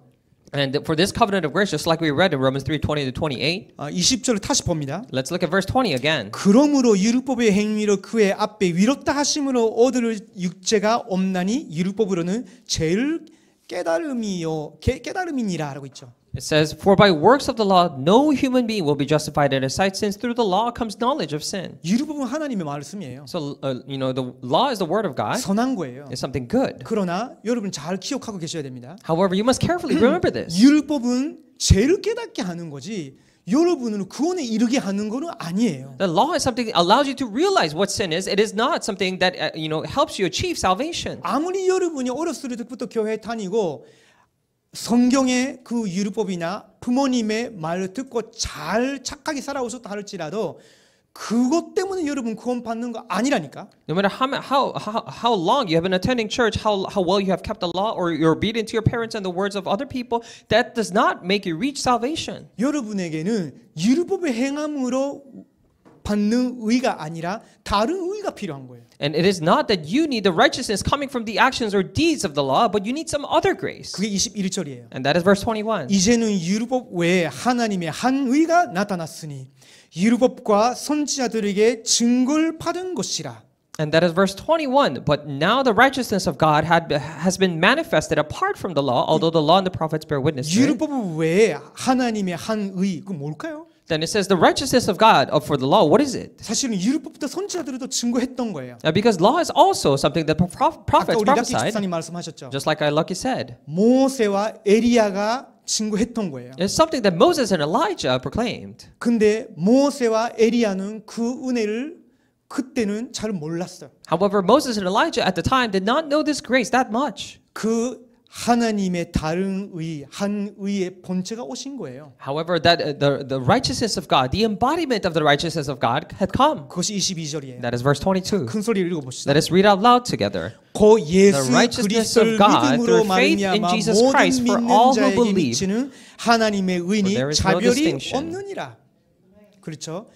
And for this covenant of grace, just like we read in Romans 3:20 to 28, 20절을 다시 봅니다. let's look at verse 20 again. 그러므로 율법의 행위로 그의 앞에 위롭다 하심으로 얻을 육체가 없나니 율법으로는 제일 깨달음이니라라고 있죠. It says, "For by works of the law, no human being will be justified in His sight, since through the law comes knowledge of sin." 율법은 하나님의 말씀이에요. So, you know, the law is the word of God. 선한 거예요. It's something good. 그러나 여러분 잘 기억하고 계셔야 됩니다. However, you must carefully remember this. 율법은 죄를 깨닫게 하는 거지. 여러분을 구원에 이르게 하는 거는 아니에요. The law is something that allows you to realize what sin is. It is not something that helps you achieve salvation. 아무리 여러분이 어렸을 때부터 교회 다니고 성경의 그 율법이나 부모님의 말을 듣고 잘 착하게 살아오셨다 할지라도 그것 때문에 여러분 구원 받는 거 아니라니까. No matter how long you have been attending church, how well you have kept the law, or you're obedient to your parents and the words of other people, that does not make you reach salvation. 여러분에게는 율법의 행함으로 받는 의가 아니라 다른 의가 필요한 거예요. And it is not that you need the righteousness coming from the actions or deeds of the law, but you need some other grace. 그게 21절이에요. And that is verse 21. 이제는 율법 외에 하나님의 한 의가 나타났으니 율법과 선지자들에게 증거를 받은 것이라. And that is verse 21. But now the righteousness of God has been manifested apart from the law, although the law and the prophets bear witness to it. 율법 외에 하나님의 한 의, 그 뭘까요? Then it says the righteousness of God for the law. What is it? 사실은 율법부터 선지자들도 증거했던 거예요. Because law is also something that prophets 아까 우리 락기 prophesied. 집사님 말씀하셨죠. Just like Lucky said. 모세와 에리야가 증거했던 거예요. It's something that Moses and Elijah proclaimed. 근데 모세와 에리야는 그 은혜를 그때는 잘 몰랐어요. However, Moses and Elijah at the time did not know this grace that much. 그 하나님의 다른 의, 한 의의 본체가 오신 거예요. However, that the righteousness of God, the embodiment of the righteousness of God had come. 그것이 22절이에요. That is verse 22. 큰 소리를 읽어보시죠. Let us read out loud together. 고 예수 The righteousness 그리스도를 of God 믿음으로 through faith in 말미암아 Jesus 모든 Christ for 믿는 all who 자에게 believe. 미치는 하나님의 For there 의니 is no 자별이 distinction. 없느니라. 그렇죠?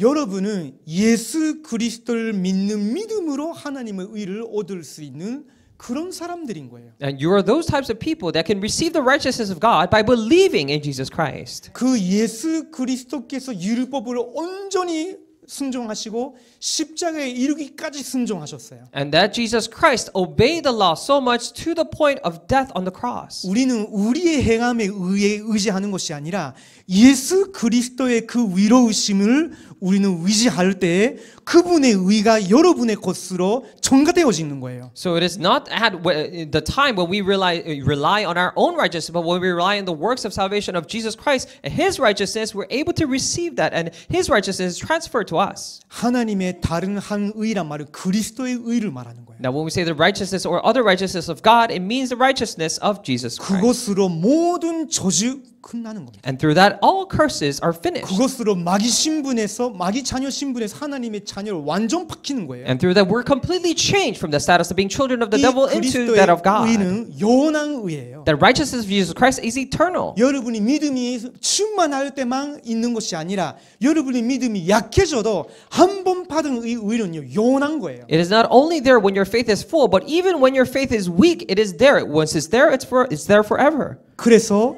여러분은 예수 그리스도를 믿는 믿음으로 하나님의 의를 얻을 수 있는 그런 사람들인 거예요. And you are those types of people that can receive the righteousness of God by believing in Jesus Christ. 그 예수 그리스도께서 율법을 온전히 순종하시고 십자가에 이르기까지 순종하셨어요. And that Jesus Christ obeyed the law so much to the point of death on the cross. 우리는 우리의 행함에 의해 의지하는 것이 아니라 예수 그리스도의 그 위로우심을 우리는 의지할 때 그분의 의가 여러분의 것으로 전가되어지는 거예요. So it is not at the time when we rely on our own righteousness, but when we rely on the works of salvation of Jesus Christ and His righteousness, we're able to receive that, and His righteousness is transferred to us. 하나님의 다른 한 의란 말은 그리스도의 의를 말하는 거예요. Now, when we say the righteousness or other righteousness of God, it means the righteousness of Jesus Christ. 그것으로 모든 저주 끝나는 겁니다. And through that, all curses are finished. 그것으로 마귀 신분에서 마귀 자녀 신분에서 하나님의 자녀를 완전 바뀌는 거예요. And through that, we're completely changed from the status of being children of the devil into that of God. 의는 영원한 의예요. The righteousness of Jesus Christ is eternal. 여러분이 믿음이 충만할 때만 있는 것이 아니라 여러분의 믿음이 약해져도 한 번 받은 의는요 영원한 거예요. It is not only there when your faith is full, but even when your faith is weak, it is there. Once it's there, it's there forever. 그래서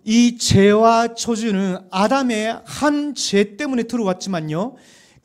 이 죄와 저주는 아담의 한 죄 때문에 들어왔지만요.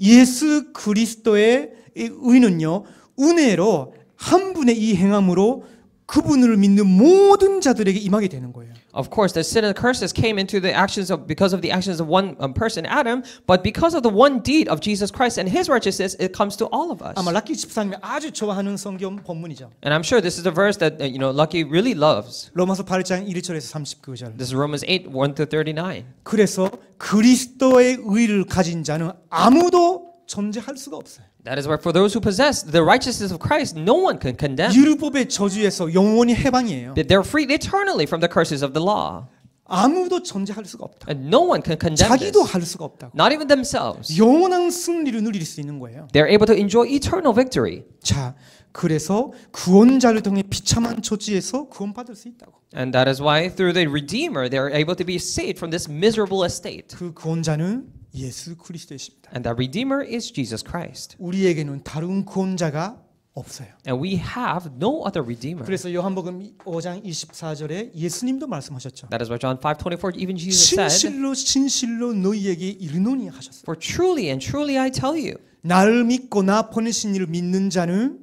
예수 그리스도의 의는요. 은혜로 한 분의 이 행함으로 그분을 믿는 모든 자들에게 임하게 되는 거예요. Of course, the sin and curses came into the actions of because of the actions of one person, Adam, but because of the one deed of Jesus Christ and His righteousness, it comes to all of us. 아마 락키 집사님이 아주 좋아하는 성경 본문이죠. And I'm sure this is the verse that Lucky really loves. 로마서 8장 1절에서 39절. This is Romans 8, 1-39. 그래서 그리스도의 의를 가진 자는 아무도 존재할 수가 없어요. That is why for those who possess the righteousness of Christ, no one can condemn. 율법의 저주에서 영원히 해방이에요. They're freed eternally from the curses of the law. 아무도 존재할 수가 없다. And no one can condemn 자기도 this. 할 수가 없다고. Not even themselves. 영원한 승리를 누릴 수 있는 거예요. They're able to enjoy eternal victory. 자, 그래서 구원자를 통해 비참한 처지에서 구원받을 수 있다고. And that is why through the Redeemer, they're able to be saved from this miserable estate. 그 구원자는 예수 그리스도이십니다. And that Redeemer is Jesus Christ. 우리에게는 다른 구원자가 없어요. And we have no other Redeemer. 그래서 요한복음 5장 24절에 예수님도 말씀하셨죠. That is why John 5:24 even Jesus said, 진실로 진실로 너희에게 이르노니 하셨어요. For truly and truly I tell you, 나를 믿고 나 보내신 이를 믿는 자는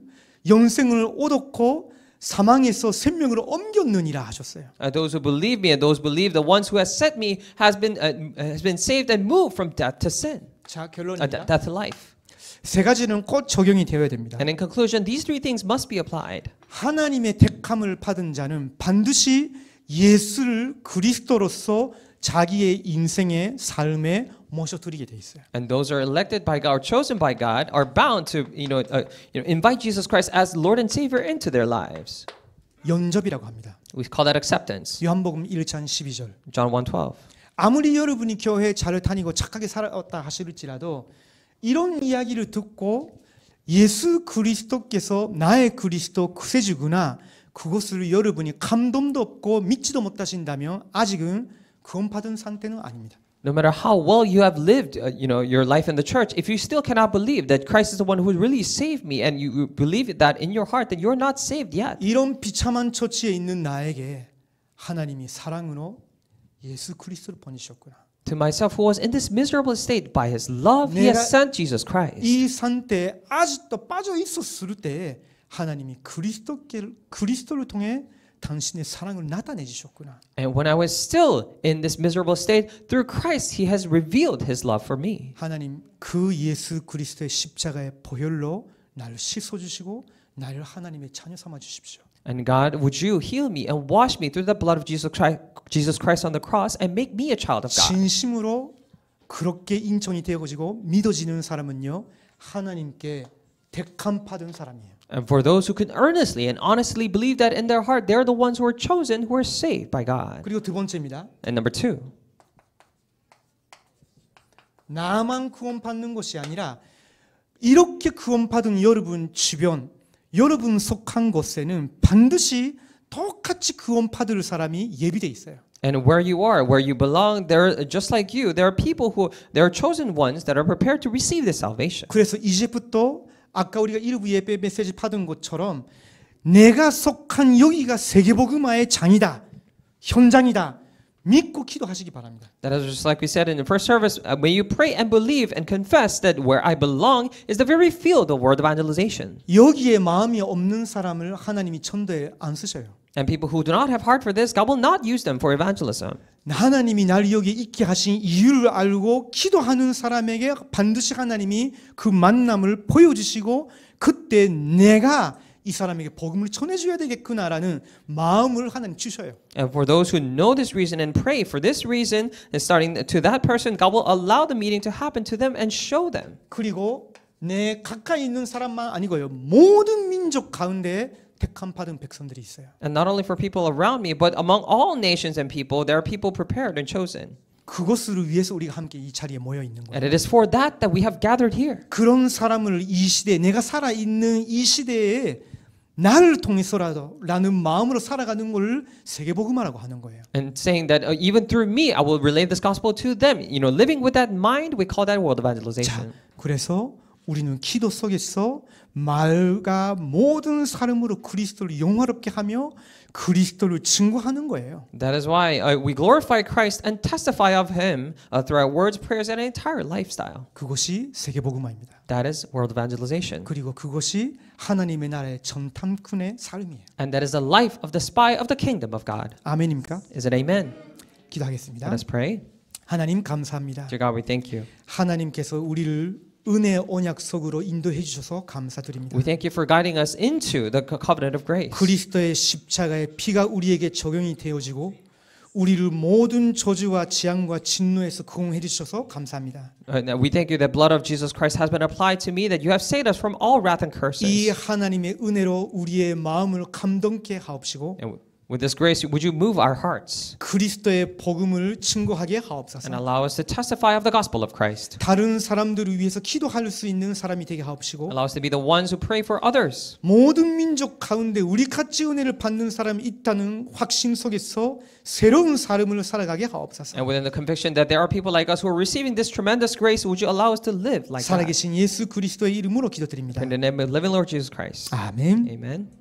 영생을 얻었고 사망에서 생명으로 옮겼느니라 하셨어요. Those who believe me and those who believe the ones who has sent me has been saved and moved from death to sin. 자, 결론입니다. Death to life. 세 가지는 꼭 적용이 되어야 됩니다. And in conclusion, these three things must be applied. 하나님의 택함을 받은 자는 반드시 예수를 그리스도로서 자기의 인생의 삶에 모셔드리게 돼 있어요. And those who are elected by God, or chosen by God, are bound to invite Jesus Christ as Lord and Savior into their lives. 연접이라고 합니다. We call that acceptance. 요한복음 1장 12절. John 1:12. 아무리 여러분이 교회에 잘 다니고 착하게 살았다 하실지라도 이런 이야기를 듣고 예수 그리스도께서 나의 그리스도 구세주구나 그것을 여러분이 감동도 없고 믿지도 못하신다면 아직은 구원받은 상태는 아닙니다. No matter how well you have lived, your life in the church, if you still cannot believe that Christ is the one who really saved me, and you believe that in your heart, that you're not saved yet. 이런 비참한 처지에 있는 나에게 하나님이 사랑으로 예수 그리스도를 보내셨구나. To myself, who was in this miserable state, by His love, He has sent Jesus Christ. 이 상태에 아직도 빠져 있었을 때 하나님이 그리스도를 통해 당신의 사랑을 나타내 주셨구나. And when I was still in this miserable state, through Christ, He has revealed His love for me. 하나님 그 예수 그리스도의 십자가의 보혈로 나를 씻어 주시고 나를 하나님의 자녀 삼아 주십시오. And God, would you heal me and wash me through the blood of Jesus Christ on the cross and make me a child of God? 진심으로 그렇게 인정이 되어지고 믿어지는 사람은요 하나님께 택함 받은 사람이에요. And for those who can earnestly and honestly believe that in their heart, they're the ones who are chosen, who are saved by God. 그리고 두 번째입니다. And number two, 나만 구원받는 것이 아니라 이렇게 구원받은 여러분 주변, 여러분 속한 곳에는 반드시 똑같이 구원받을 사람이 예비돼 있어요. and where you are, where you belong, there, just like you, there are people who, there are chosen ones that are prepared to receive this salvation. 그래서 이제부터 아까 우리가 일부 예배 메시지 받은 것처럼 내가 속한 여기가 세계복음화의 장이다, 현장이다 믿고 기도하시기 바랍니다. That is just like we said in the first service, when you pray and believe and confess that where I belong is the very field of word evangelization. 여기에 마음이 없는 사람을 하나님이 전도에 안 쓰셔요. And people who do not have heart for this, God will not use them for evangelism. 하나님이 날 여기에 있게 하신 이유를 알고 기도하는 사람에게 반드시 하나님이 그 만남을 보여주시고 그때 내가 이 사람에게 복음을 전해줘야 되겠구나라는 마음을 하나님 주셔요. And for those who know this reason and pray for this reason, and starting to that person, God will allow the meeting to happen to them and show them. 그리고 내 가까이 있는 사람만 아니고요. 모든 민족 가운데 택함 받은 백성들이 있어요. And not only for people around me, but among all nations and people, there are people prepared and chosen. 그것을 위해서 우리가 함께 이 자리에 모여 있는 거예요. And it is for that we have gathered here. 그런 사람을 이 시대에 내가 살아 있는 이 시대에 나를 통해서라도 라는 마음으로 살아가는 걸 세계복음화라고 하는 거예요. And saying that even through me, I will relay this gospel to them. Living with that mind, we call that world evangelization. 자, 그래서 우리는 기도 속에서 말과 모든 사람으로 그리스도를 영화롭게 하며 그리스도를 증거하는 거예요. That is why we glorify Christ and testify of Him through our words, prayers, and entire lifestyle. 그것이 세계복음화입니다. That is world evangelization. 그리고 그것이 하나님의 나라의 전탐꾼의 삶이에요. And that is the life of the spy of the kingdom of God. 아멘입니까? Is it amen? 기도하겠습니다. Let us pray. 하나님 감사합니다. Dear God, we thank you. 하나님께서 우리를 은혜 언약 속으로 인도해 주셔서 감사드립니다. We thank you for guiding us into the covenant of grace. 그리스도의 십자가의 피가 우리에게 적용이 되어지고 우리를 모든 저주와 재앙과 진노에서 구원해 주셔서 감사합니다. We thank you that blood of Jesus Christ has been applied to me, that you have saved us from all wrath and curses. 이 하나님의 은혜로 우리의 마음을 감동케 하옵시고 With this grace, would you move our hearts 그리스도의 복음을 증거하게 하옵소서. and allow us to testify of the gospel of Christ? 다른 사람들을 위해서 기도할 수 있는 사람이 되게 하옵시고 Allow us to be the ones who pray for others. 모든 민족 가운데 우리 같이 은혜를 받는 사람이 있다는 확신 속에서 새로운 삶을 살아가게 하옵소서. And within the conviction that there are people like us who are receiving this tremendous grace, would you allow us to live like that? 살아계신 예수 그리스도의 이름으로 기도드립니다. In the name of living Lord Jesus Christ. 아멘. Amen.